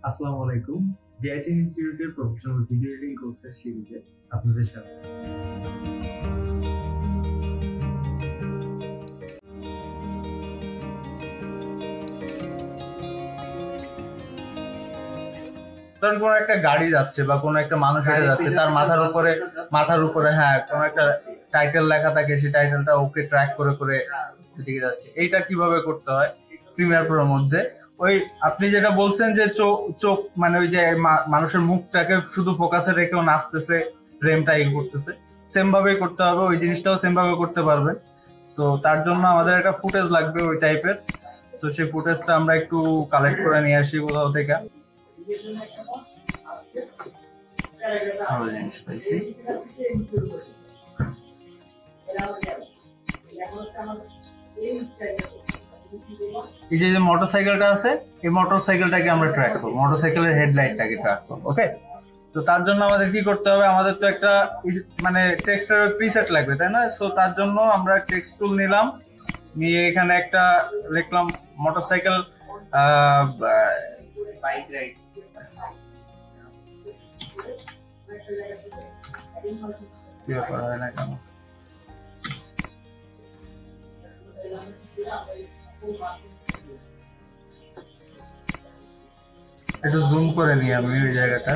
আসসালামু আলাইকুম। জেআইটি ইনস্টিটিউটের প্রফেশনাল ভিডিও এডিটিং কোর্সের সিরিজে আপনাদের স্বাগত। ধরুন কোনো একটা গাড়ি যাচ্ছে বা কোনো একটা মানুষ হেঁটে যাচ্ছে, তার মাথার উপরে হ্যাঁ কোনো একটা টাইটেল লেখা থাকে, সেই টাইটেলটা ওকে ট্র্যাক করে করে এদিকে যাচ্ছে। এইটা কিভাবে করতে হয় প্রিমিয়ার প্রোর মধ্যে? ওই আপনি যেটা বলছেন যে চোখ মানে ওই যে মানুষের মুখটাকে শুধু ফোকাসে রেখেও নাচতেছে, ফ্রেমটা ই করতেছে, সেম ভাবেই করতে হবে। ওই জিনিসটাও সেম ভাবে করতে পারবেন। তো তার জন্য আমাদের একটা ফুটেজ লাগবে ওই টাইপের। তো সেই ফুটেজটা আমরা একটু কালেক্ট করে নিয়ে আসি কোথাও থেকে। ভালো জিনিস পাইছি। এই যে মোটরসাইকেলটা আছে, এই মোটরসাইকেলটাকে আমরা ট্র্যাক করবো, মোটরসাইকেলের হেডলাইটটাকে ট্র্যাক করবো। ওকে, তো তার জন্য আমাদের কি করতে হবে? আমাদের তো একটা মানে টেক্সটের প্রিসেট লাগবে, তাই না? সো তার জন্য আমরা টেক্সট টুল নিলাম, নিয়ে এখানে একটা লিখলাম মোটরসাইকেল বাইক রাইড। করা হয় না কেন? একটু জুম করে নিই আমি ওই জায়গাটা।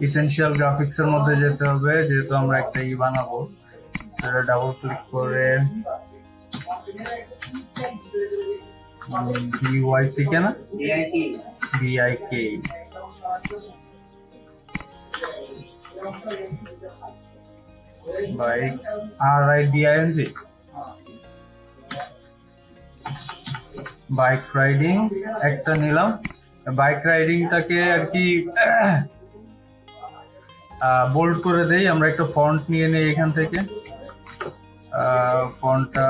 ইসেনশিয়াল গ্রাফিক্স এর মধ্যে যেতে হবে, যেহেতু আমরা একটা ই বানাবো। সেটা ডাবল ক্লিক করে বিওয়াইসি কে না বিআইকে বাইক RIDING বাইক রাইডিং একটা নিলাম। বাইক রাইডিংটাকে আর কি বোল্ড করে দেই। আমরা একটা ফন্ট নিয়ে নেই এখান থেকে। ফন্টটা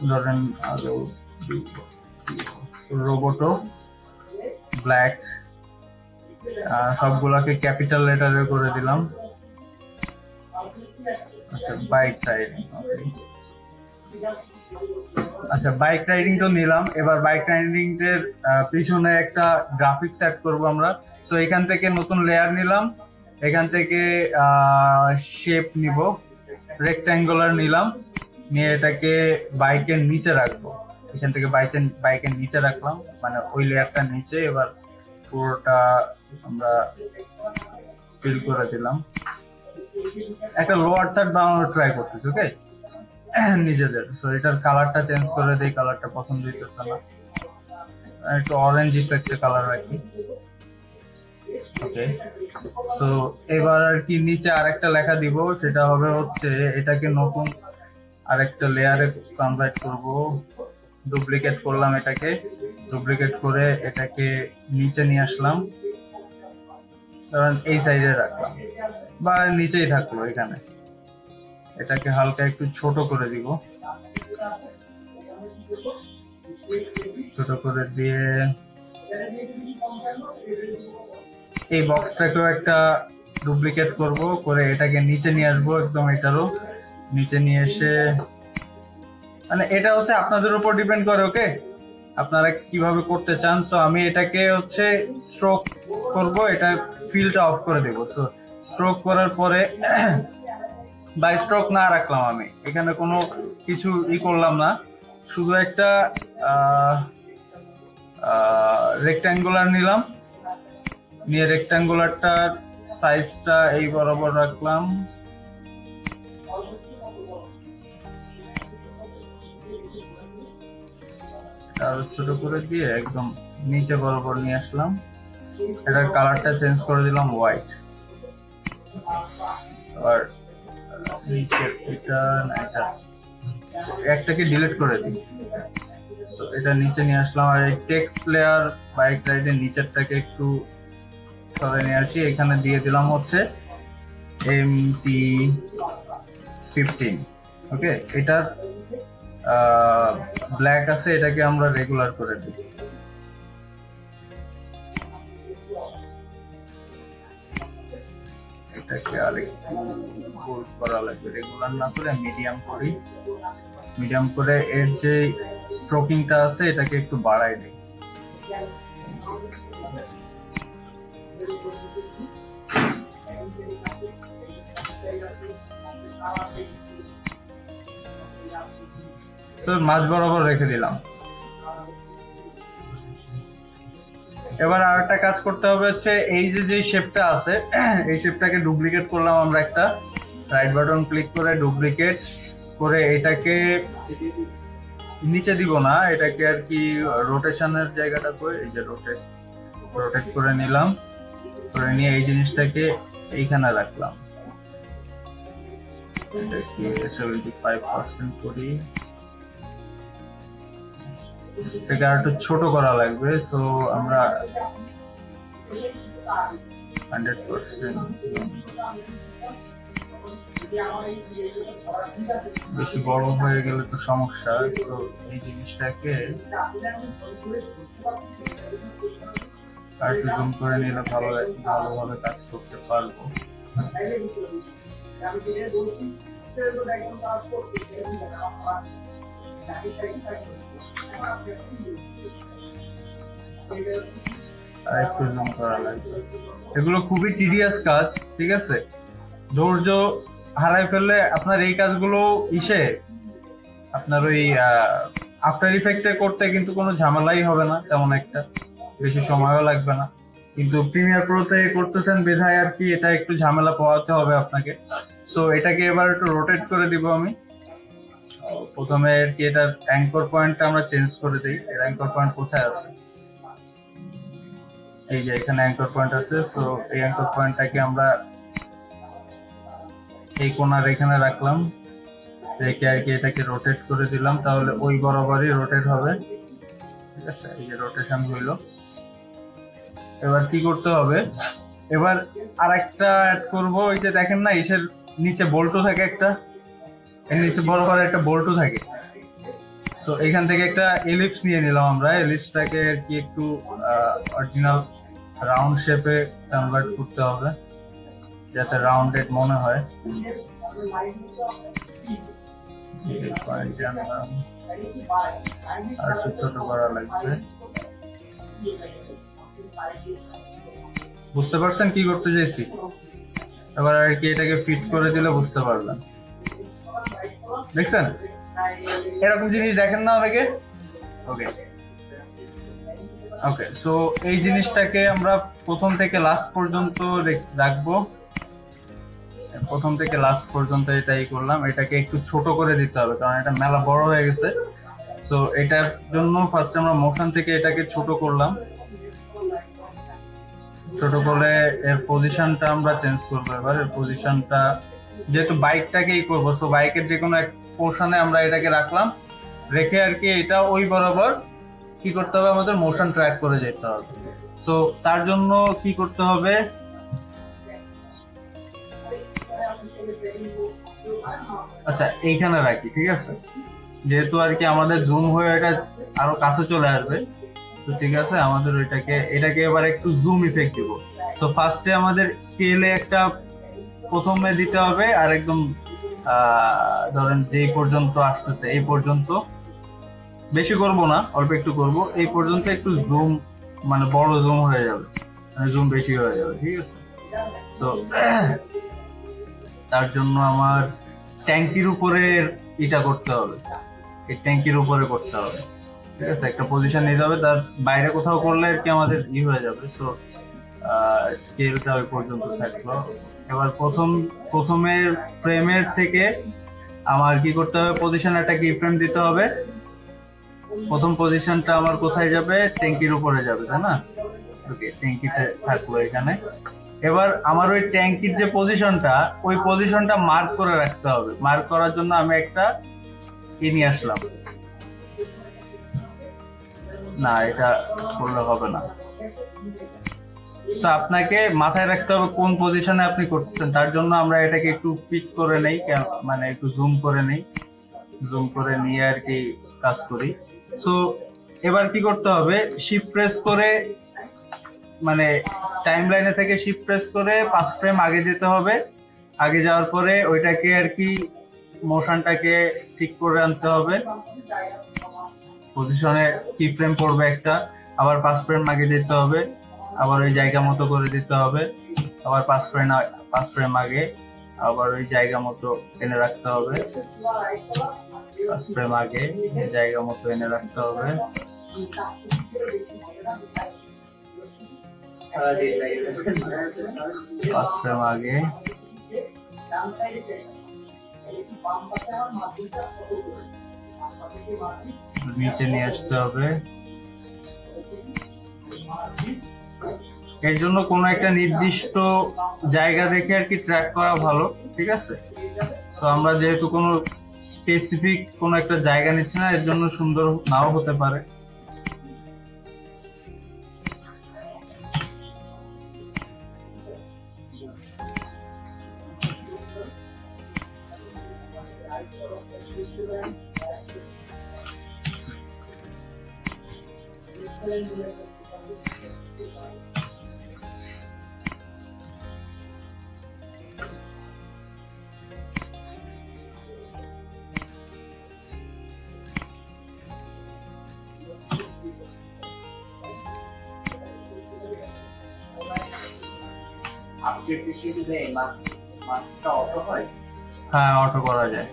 ধরেন রোবোটো ব্ল্যাক, সবগুলাকে ক্যাপিটাল লেটারে করে দিলাম। আচ্ছা, বাইক রাইডিং। আচ্ছা, বাইক রাইডিং তো নিলাম। এবার বাইক রাইডিং এর পিছনে একটা গ্রাফিক্স অ্যাড করব আমরা। সো এখান থেকে নতুন লেয়ার নিলাম, এখান থেকে শেপ নিব, রেক্ট্যাঙ্গুলার নিলাম, নিয়ে এটাকে বাইকের নিচে রাখবো। এখান থেকে বাইকের নিচে রাখলাম, মানে ওই লেয়ারটা নিচে। এবার পুরোটা আমরা ফিল করে দিলাম। একটা লোয়ার থার্ড বানানোর ট্রাই করতেছি। ওকে, নিজেদের। সো এটার কালারটা চেঞ্জ করে দেই, কালারটা পছন্দ হইতেছে না, একটু অরেঞ্জিস একটা কালার রাখি। ওকে, সো এবার আর কি নিচে আরেকটা লেখা দিব, সেটা হবে হচ্ছে এটাকে নতুন আরেকটা লেয়ারে কনভার্ট করব। ডুপ্লিকেট করলাম, এটাকে ডুপ্লিকেট করে এটাকে নিচে নিয়ে আসলাম, কারণ এই সাইডে রাখলাম বা নিচেই থাকলো এখানে। এটাকে হালকা একটু ছোট করে দিব, ছোট করে দিয়ে এই বক্সটাকেও একটা ডুপ্লিকেট করব, করে এটাকে নিচে নিয়ে আসবো, একদম এটারও নিচে নিয়ে এসে, মানে এটা হচ্ছে আপনাদের উপর ডিপেন্ড করে। ওকে, আপনারা কিভাবে করতে চান। সো আমি এটাকে হচ্ছে স্ট্রোক করব, এটা ফিলটা অফ করে দেব। সো স্ট্রোক করার পরে বা স্ট্রোক না রাখলাম, আমি এখানে কোনো কিছু ই করলাম না, শুধু একটা রেক্ট্যাঙ্গুলার নিলাম, নিয়ে রেক্ট্যাঙ্গুলারটার সাইজটা এই বরাবর রাখলাম। আরো ছোট করে দিয়ে একদম নিচে বরাবর নিয়ে আসলাম। এটার কালারটা চেঞ্জ করে দিলাম হোয়াইট। আর এটা না, এটা একটাকে ডিলিট করে দিই। সো এটা নিচে নিয়ে আসলাম। আর এই টেক্সট লেয়ার বাইক রাইডের নিচেরটাকে একটু সরে নিয়ে আসি, এখানে দিয়ে দিলাম হচ্ছে MT15। ওকে, এটার ব্ল্যাক আছে, এটাকে আমরা রেগুলার করে দিই। এটাকে আরেকটু বোল্ড করা লাগবে, রেগুলার না করে মিডিয়াম করি। মিডিয়াম করে এর যে স্ট্রোকিংটা আছে এটাকে একটু বাড়াই দিই। মাঝ বরাবর রেখে দিলাম। এবার আর একটা কাজ করতে হবে হচ্ছে এই যে শেপটা আছে এই শেপটাকে ডুপ্লিকেট করলাম আমরা একটা, রাইট বাটন ক্লিক করে ডুপ্লিকেট করে এটাকে নিচে দিব না, এটাকে আর কি রোটেশনের জায়গাটা করে এই যে রোটেট করে নিলাম, করে নিয়ে এই জিনিসটাকে এইখানে রাখলাম, এটাকে 75% করি, এটাকে আর একটু ছোট করা লাগবে। সো আমরা 100% বেশি বড় হয়ে গেলে তো সমস্যা। তো এই জিনিসটাকে আর একটু জুম করে নিলে ভালোভাবে কাজ করতে পারবো। আর একটু জুম করা লাগবে। এগুলো খুবই টিডিয়াস কাজ, ঠিক আছে? ধৈর্য হারাই ফেললে আপনার এই কাজগুলো আপনার ওই আফটার ইফেক্টে করতে কিন্তু কোনো ঝামেলাই হবে না, তেমন একটা বেশি সময়ও লাগবে না। কিন্তু প্রিমিয়ার প্রোতে করতেছেন বিধায় আর কি এটা একটু ঝামেলা পোহাতে হবে আপনাকে। সো এটাকে এবার একটু রোটেট করে দিব আমি। প্রথমে আর কি এটার অ্যাঙ্কর পয়েন্টটা আমরা চেঞ্জ করে দিই। এর অ্যাঙ্কর পয়েন্ট কোথায় আছে? এই যে এখানে অ্যাঙ্কর পয়েন্ট আছে। সো এই অ্যাঙ্কর পয়েন্টটাকে আমরা এই কোণার এখানে রাখলাম, রেখে আর কি এটাকে রোটেট করে দিলাম, তাহলে ওই বরাবরই রোটেট হবে, ঠিক আছে? এই যে রোটেশন হইলো। এবার কি করতে হবে, এবার আরেকটা অ্যাড করব। ওই যে দেখেন না ইসের নিচে বল্টু থাকে একটা, এর নিচে বরাবর একটা বল্টু থাকে। সো এখান থেকে একটা এলিপস নিয়ে নিলাম আমরা। এলিপসটাকে আর কি একটু অরিজিনাল রাউন্ড শেপে কনভার্ট করতে হবে যাতে রাউন্ডেড মনে হয়। আর একটু ছোট করা লাগবে। বুঝতে পারছেন কি করতে চাইছি? এবার আর কি এটাকে ফিট করে দিলে বুঝতে পারবেন। দেখছেন এরকম জিনিস দেখেন না অনেকে? ওকে, সো এই জিনিসটাকে আমরা প্রথম থেকে লাস্ট পর্যন্ত রাখবো। প্রথম থেকে লাস্ট পর্যন্ত এটাই করলাম। এটাকে একটু ছোট করে দিতে হবে কারণ এটা মেলা বড় হয়ে গেছে। সো এটার জন্য ফার্স্ট আমরা মোশন থেকে এটাকে ছোট করলাম। ছোট করে এর পজিশনটা আমরা চেঞ্জ করবো। এবার এর পজিশনটা যেহেতু বাইকটাকেই করবো, সো বাইকের যে কোনো এক পোর্শনে আমরা এটাকে রাখলাম, রেখে আর কি এটা ওই বরাবর কি করতে হবে, আমাদের মোশন ট্র্যাক করে যেতে হবে। সো তার জন্য কি করতে হবে, আচ্ছা এইখানে রাখি, ঠিক আছে? যেহেতু আর কি আমাদের জুম হয়ে এটা আরো কাছে চলে আসবে, তো ঠিক আছে আমাদের এটাকে এবার একটু জুম ইফেক্ট দিব। তো ফার্স্টে আমাদের স্কেলে একটা প্রথমে দিতে হবে, আর একদম ধরেন যেই পর্যন্ত আসতেছে এই পর্যন্ত, বেশি করব না, অল্প একটু করব, এই পর্যন্ত একটু জুম মানে বড় জুম হয়ে যাবে, মানে জুম বেশি হয়ে যাবে, ঠিক আছে? তো তার জন্য আমার ট্যাঙ্কির উপরে এটা করতে হবে, এই ট্যাঙ্কির উপরে করতে হবে, ঠিক আছে? একটা পজিশন নিতে হবে, তার বাইরে কোথাও করলে আর কি আমাদের হয়ে যাবে। সো স্কেলটা ওই পর্যন্ত থাকলো। এবার প্রথমে ফ্রেমের থেকে আমার কি করতে হবে, পজিশন একটা কি ফ্রেম দিতে হবে। প্রথম পজিশনটা আমার কোথায় যাবে, ট্যাঙ্কির উপরে যাবে, তাই না? ওকে, ট্যাঙ্কিতে থাকলো এখানে। এবার আমার ওই ট্যাঙ্কির যে পজিশনটা, ওই পজিশনটা মার্ক করে রাখতে হবে। মার্ক করার জন্য আমি একটা কি নিয়ে আসলাম, না এটা করলে হবে না। তো আপনাকে মাথায় রাখতে হবে কোন পজিশনে আপনি করতেছেন। তার জন্য আমরা এটাকে একটু পিক করে নেই, মানে একটু জুম করে নেই, জুম করে নিয়ে আর কি কাজ করি। সো এবার কি করতে হবে, শিফট প্রেস করে, মানে টাইমলাইনে থেকে শিফট প্রেস করে 5 ফ্রেম আগে যেতে হবে। আগে যাওয়ার পরে ওইটাকে আর কি মোশনটাকে ঠিক করে আনতে হবে। পজিশনে কি ফ্রেম পড়বে একটা, আবার 5 ফ্রেম আগে দিতে হবে, আবার ওই জায়গা মতো করে দিতে হবে, আবার 5 ফ্রেম আগে, আবার ওই জায়গা মতো এনে রাখতে হবে, 5 ফ্রেম আগে জায়গা মতো এনে রাখতে হবে। 5 ফ্রেম আগে, নিচে নিয়ে আসতে হবে। এর জন্য কোনো একটা নির্দিষ্ট জায়গা দেখে আর কি ট্র্যাক করা ভালো, ঠিক আছে? তো আমরা যেহেতু কোনো স্পেসিফিক কোনো একটা জায়গা নিচ্ছি না, এর জন্য সুন্দর নাও হতে পারে। হ্যাঁ, অটো করা যায়।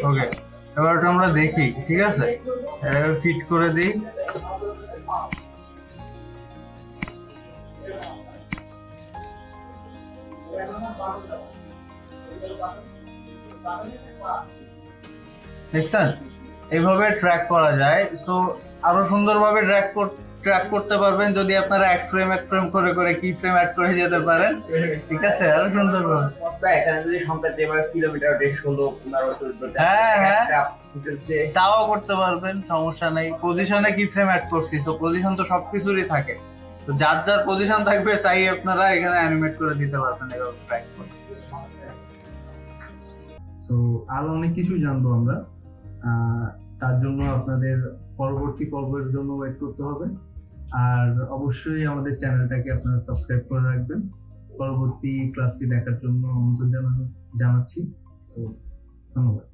ওকে, এবার ওটা আমরা দেখি, ঠিক আছে? এটাকে ফিট করে দিই। দেখছেন, এইভাবে ট্র্যাক করা যায়। সো আরো সুন্দরভাবে ট্র্যাক করতে পারবেন যদি আপনারা এক ফ্রেম করে করে কি ফ্রেম অ্যাড করে যেতে পারেন, ঠিক আছে? আরো সুন্দরভাবে। এখানে যদি সম্প্রতি এবার কিলোমিটার 16, 15, 14 হ্যাঁ হ্যাঁ, তাও করতে পারবেন, সমস্যা নেই। পজিশনে কি ফ্রেম অ্যাড করছি, সো পজিশন তো সবকিছুরই থাকে, তো যার যার পজিশন থাকবে তাই আপনারা এখানে অ্যানিমেট করে দিতে পারবেন এভাবে ট্র্যাক করে। সো আরো অনেক কিছু জানবো আমরা, তার জন্য আপনাদের পরবর্তী পর্বের জন্য ওয়েট করতে হবে। আর অবশ্যই আমাদের চ্যানেলটাকে আপনারা সাবস্ক্রাইব করে রাখবেন পরবর্তী ক্লাসটি দেখার জন্য আমন্ত্রণ জানাচ্ছি। তো ধন্যবাদ।